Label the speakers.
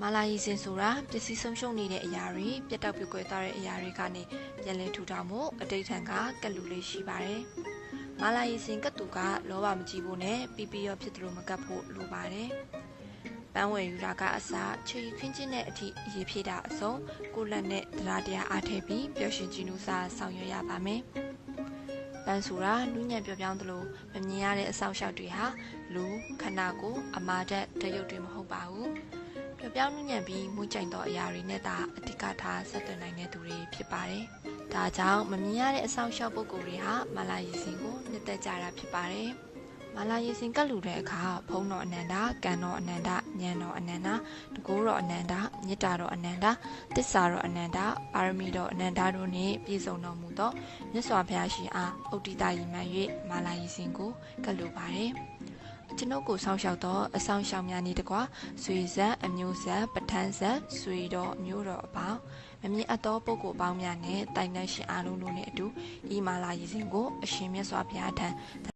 Speaker 1: မာလာရီစင်ဆိုတာပစ္စည်းဆုံးရှုံးနေတဲ့အရာတွေပြတ်တောက်ပြကွဲသွားတဲ့အရာတွေကနေပြန်လည်ထူထောင်မှုအတိတ်ထံကကက်လူလေးရှိပါတယ်။မာလာရီစင်ကတ်သူကလောဘမကြီးဖို့နဲ့ပြီးပြီးရောဖြစ်တယ်လို့မကတ်ဖို့လိုပါတယ်။ပန်းဝယ်ယူတာကအစားချွေခင်းချင်းတဲ့အထိရေဖြည့်တာအစုံကိုလက်နဲ့တရားတရားအားထည့်ပြီးပျော်ရွှင်ကြည်နူးစားဆောင်ရွက်ရပါမယ်။ပန်းဆိုတာနူးညံ့ပြောပြောင်းသလိုမမြင်ရတဲ့အဆောက်အအုံတွေဟာလူခန္ဓာကိုယ်အမာဓာတ်တရုပ်တွေမဟုတ်ပါဘူး။ပြောင်းညံ့ပြီးမွေးကြိမ်သောအရာတွေနဲ့သာအဓိကထားဆက်သွယ်နိုင်တဲ့သူတွေဖြစ်ပါတယ်။ဒါကြောင့်မမြင်ရတဲ့အဆောင်ရှောက်ပုဂ္ဂိုလ်တွေဟာမာလာရီစင်ကိုနှစ်သက်ကြတာဖြစ်ပါတယ်။မာလာရီစင်ကတ်လူတဲ့အခါဘုံတော်အနန္တ၊ကံတော်အနန္တ၊ဉာဏ်တော်အနန္တ၊တကူတော်အနန္တ၊မေတ္တာတော်အနန္တ၊သစ္စာတော်အနန္တ၊ပါရမီတော်အနန္တတို့နှင့်ပြည့်စုံတော်မူသောမြတ်စွာဘုရားရှင်အားဥဒိတရည်မှန်၍မာလာရီစင်ကိုကတ်လူပါတယ်။ကျွန်ုပ်ကိုဆောင်းလျှောက်သောအဆောင်ရှောင်များနေတကွာဆွေဇက်အမျိုးဇက်ပဋ္ဌာန်းဇက်ဆွေတော်အမျိုးတော်အပေါင်းမမြင်အပ်သောပုဂ္ဂိုလ်အပေါင်းများနဲ့တိုင်တန်းရှင်အားလုံးတို့နှင့်အတူဤမာလာရီစင်ကိုအရှင်မြတ်စွာဘုရားထံ